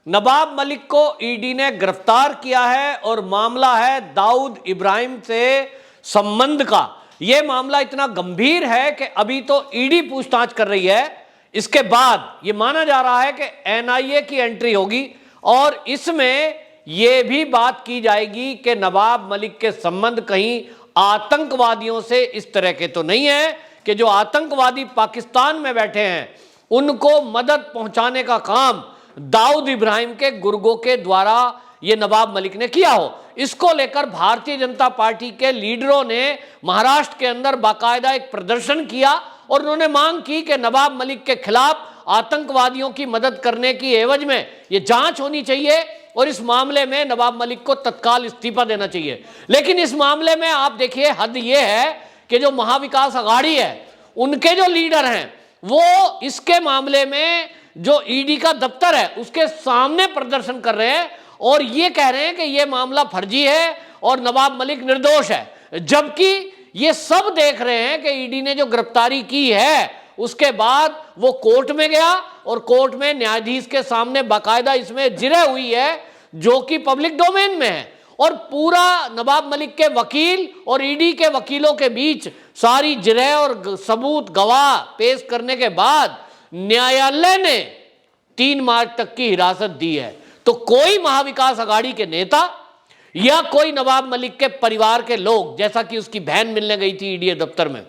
नवाब मलिक को ईडी ने गिरफ्तार किया है और मामला है दाऊद इब्राहिम से संबंध का। यह मामला इतना गंभीर है कि अभी तो ईडी पूछताछ कर रही है। इसके बाद यह माना जा रहा है कि एनआईए की एंट्री होगी और इसमें यह भी बात की जाएगी कि नवाब मलिक के संबंध कहीं आतंकवादियों से इस तरह के तो नहीं है कि जो आतंकवादी पाकिस्तान में बैठे हैं उनको मदद पहुंचाने का काम दाऊद इब्राहिम के गुर्गों के द्वारा ये नवाब मलिक ने किया हो। इसको लेकर भारतीय जनता पार्टी के लीडरों ने महाराष्ट्र के अंदर बाकायदा एक प्रदर्शन किया और उन्होंने मांग की कि नवाब मलिक के खिलाफ आतंकवादियों की मदद करने की एवज में ये जांच होनी चाहिए और इस मामले में नवाब मलिक को तत्काल इस्तीफा देना चाहिए। लेकिन इस मामले में आप देखिए, हद ये है कि जो महाविकास अघाड़ी है उनके जो लीडर हैं वो इसके मामले में जो ईडी का दफ्तर है उसके सामने प्रदर्शन कर रहे हैं और ये कह रहे हैं कि ये मामला फर्जी है और नवाब मलिक निर्दोष है, जबकि ये सब देख रहे हैं कि ईडी ने जो गिरफ्तारी की है उसके बाद वो कोर्ट में गया और कोर्ट में न्यायाधीश के सामने बाकायदा इसमें जिरह हुई है जो कि पब्लिक डोमेन में है और पूरा नवाब मलिक के वकील और ईडी के वकीलों के बीच सारी जिरह और सबूत गवाह पेश करने के बाद न्यायालय ने 3 मार्च तक की हिरासत दी है। तो कोई महाविकास अघाड़ी के नेता या कोई नवाब मलिक के परिवार के लोग, जैसा कि उसकी बहन मिलने गई थी ईडी दफ्तर में,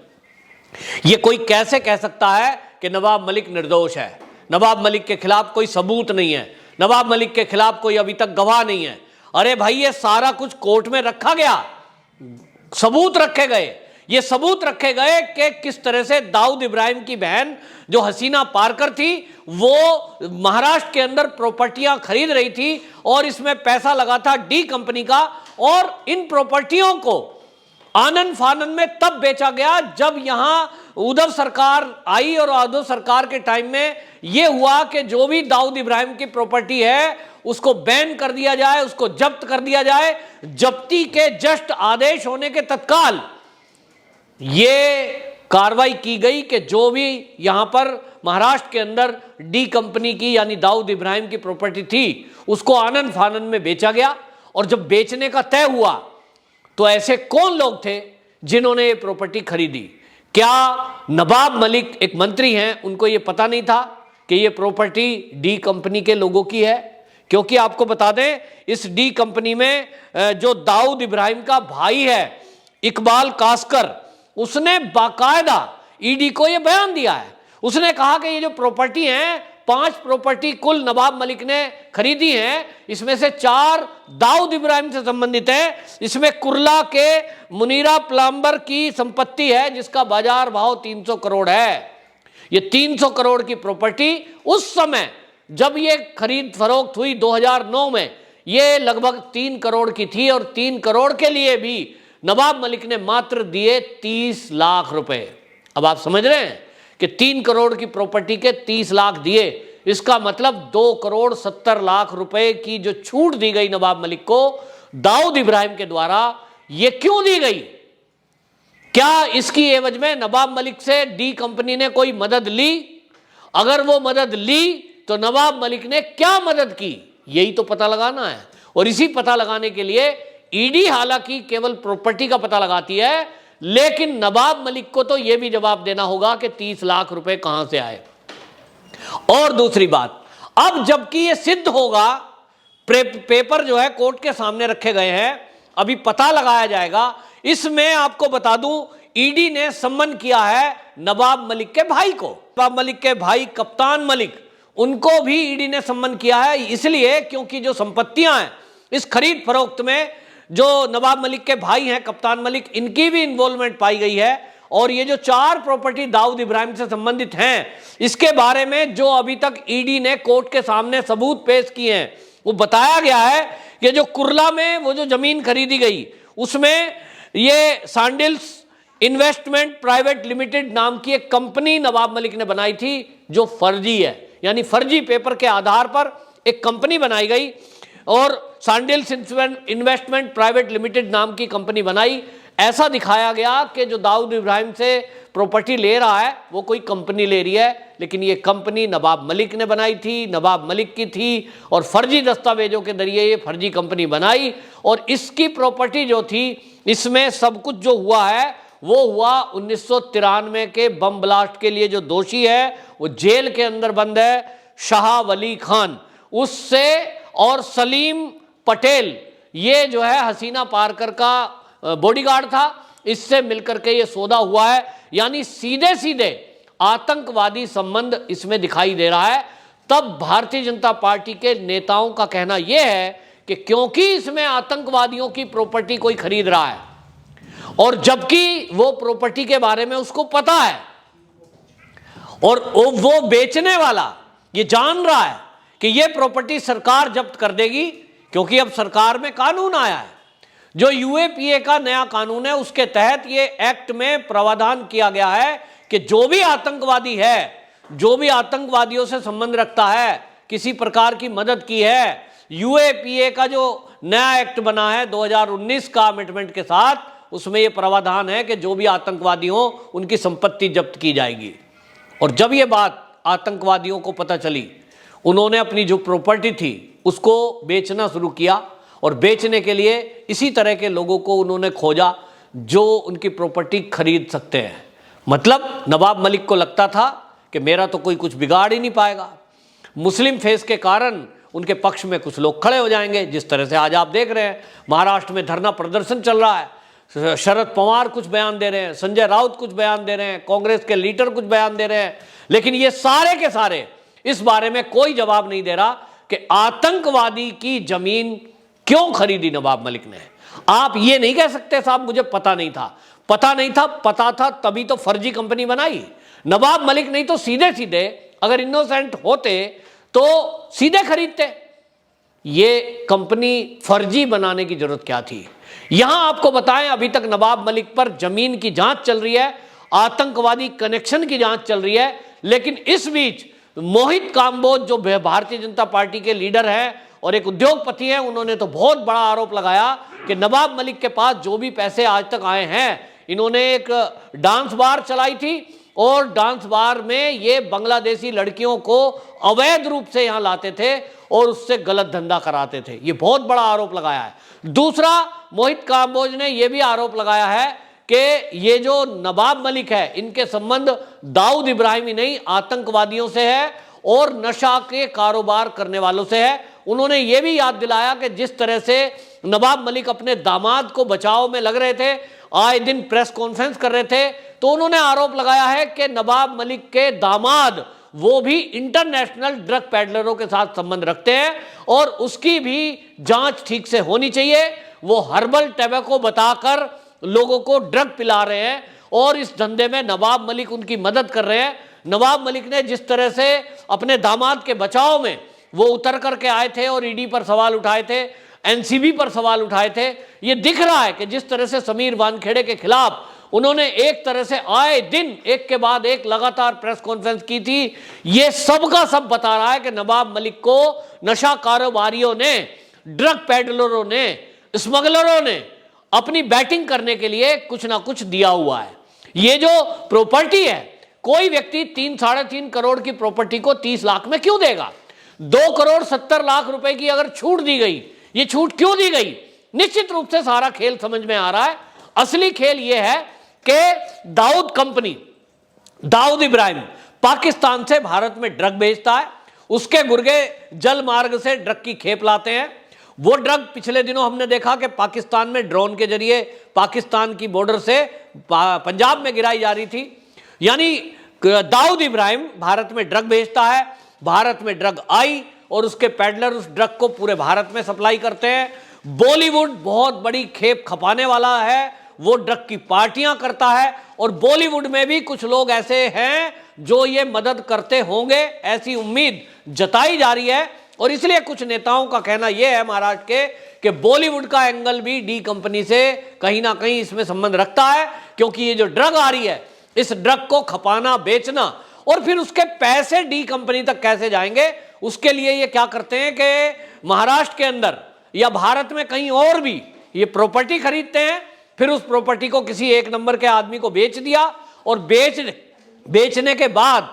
ये कोई कैसे कह सकता है कि नवाब मलिक निर्दोष है? नवाब मलिक के खिलाफ कोई सबूत नहीं है, नवाब मलिक के खिलाफ कोई अभी तक गवाह नहीं है। अरे भाई, ये सारा कुछ कोर्ट में रखा गया, सबूत रखे गए। ये सबूत रखे गए कि किस तरह से दाऊद इब्राहिम की बहन जो हसीना पारकर थी वो महाराष्ट्र के अंदर प्रॉपर्टियां खरीद रही थी और इसमें पैसा लगा था डी कंपनी का और इन प्रॉपर्टियों को आनन फानन में तब बेचा गया जब यहां उद्धव सरकार आई और उद्धव सरकार के टाइम में यह हुआ कि जो भी दाऊद इब्राहिम की प्रॉपर्टी है उसको बैन कर दिया जाए, उसको जब्त कर दिया जाए। जब्ती के जस्ट आदेश होने के तत्काल ये कार्रवाई की गई कि जो भी यहां पर महाराष्ट्र के अंदर डी कंपनी की यानी दाऊद इब्राहिम की प्रॉपर्टी थी उसको आनन फानन में बेचा गया। और जब बेचने का तय हुआ तो ऐसे कौन लोग थे जिन्होंने ये प्रॉपर्टी खरीदी? क्या नवाब मलिक एक मंत्री हैं, उनको ये पता नहीं था कि ये प्रॉपर्टी डी कंपनी के लोगों की है? क्योंकि आपको बता दें, इस डी कंपनी में जो दाऊद इब्राहिम का भाई है इकबाल कास्कर, उसने बाकायदा ईडी को यह बयान दिया है। उसने कहा कि ये जो प्रॉपर्टी है, 5 प्रॉपर्टी कुल नवाब मलिक ने खरीदी हैं, इसमें से 4 दाऊद इब्राहिम से संबंधित है। इसमें कुर्ला के मुनीरा प्लम्बर की संपत्ति है जिसका बाजार भाव 300 करोड़ है। ये 300 करोड़ की प्रॉपर्टी उस समय जब ये खरीद फरोख्त हुई 2009 में, ये लगभग 3 करोड़ की थी और 3 करोड़ के लिए भी नवाब मलिक ने मात्र दिए 30 लाख रुपए। अब आप समझ रहे हैं कि 3 करोड़ की प्रॉपर्टी के 30 लाख दिए, इसका मतलब 2 करोड़ 70 लाख रुपए की जो छूट दी गई नवाब मलिक को दाऊद इब्राहिम के द्वारा, ये क्यों दी गई? क्या इसकी एवज में नवाब मलिक से डी कंपनी ने कोई मदद ली? अगर वो मदद ली तो नवाब मलिक ने क्या मदद की, यही तो पता लगाना है। और इसी पता लगाने के लिए ईडी हालांकि केवल प्रॉपर्टी का पता लगाती है, लेकिन नवाब मलिक को तो यह भी जवाब देना होगा कि 30 लाख रुपए कहां से आए। और दूसरी बात, अब जबकि यह सिद्ध होगा, पेपर जो है कोर्ट के सामने रखे गए हैं, अभी पता लगाया जाएगा। इसमें आपको बता दूं, ईडी ने सम्मन किया है नवाब मलिक के भाई को। नवाब मलिक के भाई कप्तान मलिक, उनको भी ईडी ने सम्मन किया है, इसलिए क्योंकि जो संपत्तियां हैं इस खरीद फरोख्त में जो नवाब मलिक के भाई हैं कप्तान मलिक, इनकी भी इन्वॉल्वमेंट पाई गई है। और ये जो 4 प्रॉपर्टी दाऊद इब्राहिम से संबंधित हैं, इसके बारे में जो अभी तक ईडी ने कोर्ट के सामने सबूत पेश किए हैं, वो बताया गया है कि जो कुर्ला में वो जो जमीन खरीदी गई उसमें ये सैंडल्स इन्वेस्टमेंट प्राइवेट लिमिटेड नाम की एक कंपनी नवाब मलिक ने बनाई थी जो फर्जी है, यानी फर्जी पेपर के आधार पर एक कंपनी बनाई गई और सैंडल्स इन्वेस्टमेंट प्राइवेट लिमिटेड नाम की कंपनी बनाई। ऐसा दिखाया गया कि जो दाऊद इब्राहिम से प्रॉपर्टी ले रहा है वो कोई कंपनी ले रही है, लेकिन ये कंपनी नवाब मलिक ने बनाई थी, नवाब मलिक की थी, और फर्जी दस्तावेजों के जरिए ये फर्जी कंपनी बनाई। और इसकी प्रॉपर्टी जो थी, इसमें सब कुछ जो हुआ है वो हुआ 1993 के बम ब्लास्ट के लिए जो दोषी है वो जेल के अंदर बंद है, शाह वली खान, उससे और सलीम पटेल, ये जो है हसीना पारकर का बॉडीगार्ड था, इससे मिलकर के ये सौदा हुआ है। यानी सीधे सीधे आतंकवादी संबंध इसमें दिखाई दे रहा है। तब भारतीय जनता पार्टी के नेताओं का कहना यह है कि क्योंकि इसमें आतंकवादियों की प्रॉपर्टी कोई खरीद रहा है और जबकि वो प्रॉपर्टी के बारे में उसको पता है और वो बेचने वाला ये जान रहा है कि ये प्रॉपर्टी सरकार जब्त कर देगी, क्योंकि अब सरकार में कानून आया है, जो यूएपीए का नया कानून है, उसके तहत ये एक्ट में प्रावधान किया गया है कि जो भी आतंकवादी है, जो भी आतंकवादियों से संबंध रखता है, किसी प्रकार की मदद की है, यूएपीए का जो नया एक्ट बना है 2019 का अमेंडमेंट के साथ, उसमें यह प्रावधान है कि जो भी आतंकवादी हो उनकी संपत्ति जब्त की जाएगी। और जब ये बात आतंकवादियों को पता चली, उन्होंने अपनी जो प्रॉपर्टी थी उसको बेचना शुरू किया और बेचने के लिए इसी तरह के लोगों को उन्होंने खोजा जो उनकी प्रॉपर्टी खरीद सकते हैं। मतलब नवाब मलिक को लगता था कि मेरा तो कोई कुछ बिगाड़ ही नहीं पाएगा, मुस्लिम फेस के कारण उनके पक्ष में कुछ लोग खड़े हो जाएंगे, जिस तरह से आज आप देख रहे हैं महाराष्ट्र में धरना प्रदर्शन चल रहा है, शरद पवार कुछ बयान दे रहे हैं, संजय राउत कुछ बयान दे रहे हैं, कांग्रेस के लीडर कुछ बयान दे रहे हैं, लेकिन ये सारे के सारे इस बारे में कोई जवाब नहीं दे रहा कि आतंकवादी की जमीन क्यों खरीदी नवाब मलिक ने। आप ये नहीं कह सकते साहब मुझे पता नहीं था, पता नहीं था, पता था तभी तो फर्जी कंपनी बनाई। नवाब मलिक नहीं तो सीधे सीधे अगर इनोसेंट होते तो सीधे खरीदते। ये कंपनी फर्जी बनाने की जरूरत क्या थी। यहां आपको बताएं, अभी तक नवाब मलिक पर जमीन की जांच चल रही है, आतंकवादी कनेक्शन की जांच चल रही है, लेकिन इस बीच मोहित काम्बोज जो भारतीय जनता पार्टी के लीडर हैं और एक उद्योगपति हैं, उन्होंने तो बहुत बड़ा आरोप लगाया कि नवाब मलिक के पास जो भी पैसे आज तक आए हैं, इन्होंने एक डांस बार चलाई थी और डांस बार में ये बांग्लादेशी लड़कियों को अवैध रूप से यहां लाते थे और उससे गलत धंधा कराते थे। ये बहुत बड़ा आरोप लगाया है। दूसरा, मोहित काम्बोज ने यह भी आरोप लगाया है कि ये जो नवाब मलिक है, इनके संबंध दाऊद इब्राहिम ही नहीं आतंकवादियों से है और नशा के कारोबार करने वालों से है। उन्होंने ये भी याद दिलाया कि जिस तरह से नवाब मलिक अपने दामाद को बचाव में लग रहे थे, आए दिन प्रेस कॉन्फ्रेंस कर रहे थे, तो उन्होंने आरोप लगाया है कि नवाब मलिक के दामाद वो भी इंटरनेशनल ड्रग पैडलरों के साथ संबंध रखते हैं और उसकी भी जांच ठीक से होनी चाहिए। वो हर्बल टैबेको बताकर लोगों को ड्रग पिला रहे हैं और इस धंधे में नवाब मलिक उनकी मदद कर रहे हैं। नवाब मलिक ने जिस तरह से अपने दामाद के बचाव में वो उतर करके आए थे और ईडी पर सवाल उठाए थे, एनसीबी पर सवाल उठाए थे, ये दिख रहा है कि जिस तरह से समीर वानखेड़े के खिलाफ उन्होंने एक तरह से आए दिन एक के बाद एक लगातार प्रेस कॉन्फ्रेंस की थी, ये सब का सब बता रहा है कि नवाब मलिक को नशा कारोबारियों ने, ड्रग पैडलरों ने, स्मगलरों ने अपनी बैटिंग करने के लिए कुछ ना कुछ दिया हुआ है। ये जो प्रॉपर्टी है, कोई व्यक्ति 3-3.5 करोड़ की प्रॉपर्टी को 30 लाख में क्यों देगा? 2,70,00,000 रुपए की अगर छूट दी गई, ये छूट क्यों दी गई? निश्चित रूप से सारा खेल समझ में आ रहा है। असली खेल यह है कि दाऊद कंपनी, दाऊद इब्राहिम पाकिस्तान से भारत में ड्रग भेजता है, उसके गुर्गे जल मार्ग से ड्रग की खेप लाते हैं। वो ड्रग पिछले दिनों हमने देखा कि पाकिस्तान में ड्रोन के जरिए पाकिस्तान की बॉर्डर से पंजाब में गिराई जा रही थी। यानी दाऊद इब्राहिम भारत में ड्रग भेजता है, भारत में ड्रग आई और उसके पैडलर उस ड्रग को पूरे भारत में सप्लाई करते हैं। बॉलीवुड बहुत बड़ी खेप खपाने वाला है, वो ड्रग की पार्टियां करता है और बॉलीवुड में भी कुछ लोग ऐसे हैं जो ये मदद करते होंगे, ऐसी उम्मीद जताई जा रही है। और इसलिए कुछ नेताओं का कहना यह है महाराष्ट्र के कि बॉलीवुड का एंगल भी डी कंपनी से कहीं ना कहीं इसमें संबंध रखता है, क्योंकि ये जो ड्रग आ रही है, इस ड्रग को खपाना, बेचना और फिर उसके पैसे डी कंपनी तक कैसे जाएंगे, उसके लिए ये क्या करते हैं कि महाराष्ट्र के अंदर या भारत में कहीं और भी ये प्रॉपर्टी खरीदते हैं फिर उस प्रॉपर्टी को किसी एक नंबर के आदमी को बेच दिया, और बेचने के बाद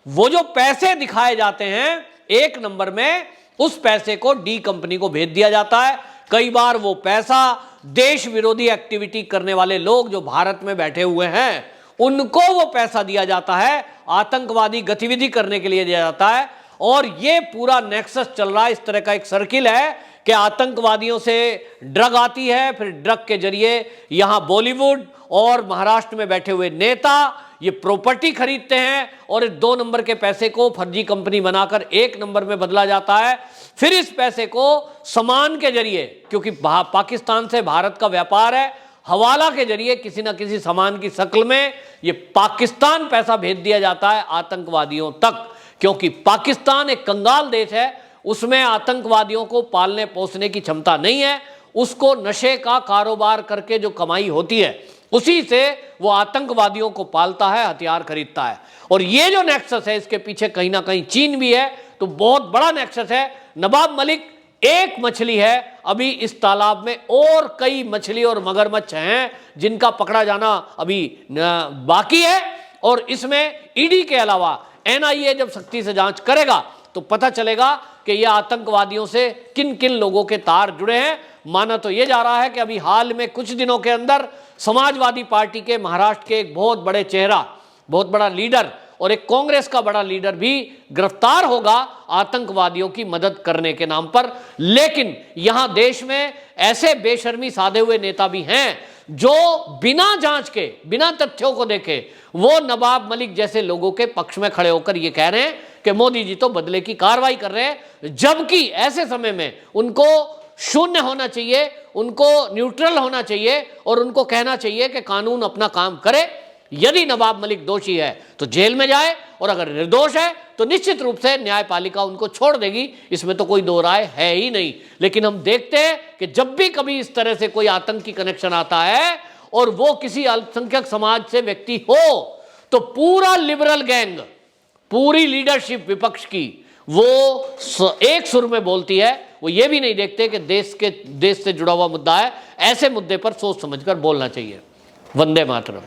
वो जो पैसे दिखाए जाते हैं एक नंबर में, उस पैसे को डी कंपनी को भेज दिया जाता है। कई बार वो पैसा देश विरोधी एक्टिविटी करने वाले लोग जो भारत में बैठे हुए हैं उनको वो पैसा दिया जाता है, आतंकवादी गतिविधि करने के लिए दिया जाता है। और ये पूरा नेक्सस चल रहा है, इस तरह का एक सर्किल है कि आतंकवादियों से ड्रग आती है, फिर ड्रग के जरिए यहां बॉलीवुड और महाराष्ट्र में बैठे हुए नेता ये प्रॉपर्टी खरीदते हैं, और इस 2 नंबर के पैसे को फर्जी कंपनी बनाकर 1 नंबर में बदला जाता है। फिर इस पैसे को सामान के जरिए, क्योंकि पाकिस्तान से भारत का व्यापार है, हवाला के जरिए किसी ना किसी सामान की शक्ल में ये पाकिस्तान पैसा भेज दिया जाता है आतंकवादियों तक। क्योंकि पाकिस्तान एक कंगाल देश है, उसमें आतंकवादियों को पालने पोसने की क्षमता नहीं है, उसको नशे का कारोबार करके जो कमाई होती है उसी से वो आतंकवादियों को पालता है, हथियार खरीदता है। और ये जो नेक्सस है इसके पीछे कहीं ना कहीं चीन भी है, तो बहुत बड़ा नेक्सस है। नवाब मलिक एक मछली है, अभी इस तालाब में और कई मछली और मगरमच्छ हैं जिनका पकड़ा जाना अभी बाकी है। और इसमें ईडी के अलावा एनआईए जब सख्ती से जांच करेगा तो पता चलेगा कि यह आतंकवादियों से किन किन लोगों के तार जुड़े हैं। माना तो यह जा रहा है कि अभी हाल में कुछ दिनों के अंदर समाजवादी पार्टी के महाराष्ट्र के एक बहुत बड़े चेहरा, बहुत बड़ा लीडर और एक कांग्रेस का बड़ा लीडर भी गिरफ्तार होगा आतंकवादियों की मदद करने के नाम पर। लेकिन यहां देश में ऐसे बेशर्मी साधे हुए नेता भी हैं जो बिना जांच के, बिना तथ्यों को देखे, वो नवाब मलिक जैसे लोगों के पक्ष में खड़े होकर ये कह रहे हैं कि मोदी जी तो बदले की कार्रवाई कर रहे हैं, जबकि ऐसे समय में उनको शून्य होना चाहिए, उनको न्यूट्रल होना चाहिए और उनको कहना चाहिए कि कानून अपना काम करे। यदि नवाब मलिक दोषी है तो जेल में जाए, और अगर निर्दोष है तो निश्चित रूप से न्यायपालिका उनको छोड़ देगी, इसमें तो कोई दो राय है ही नहीं। लेकिन हम देखते हैं कि जब भी कभी इस तरह से कोई आतंकी कनेक्शन आता है और वो किसी अल्पसंख्यक समाज से व्यक्ति हो, तो पूरा लिबरल गैंग, पूरी लीडरशिप विपक्ष की, वो एक सुर में बोलती है। वो ये भी नहीं देखते कि देश से जुड़ा हुआ मुद्दा है, ऐसे मुद्दे पर सोच समझकर बोलना चाहिए। वंदे मातरम।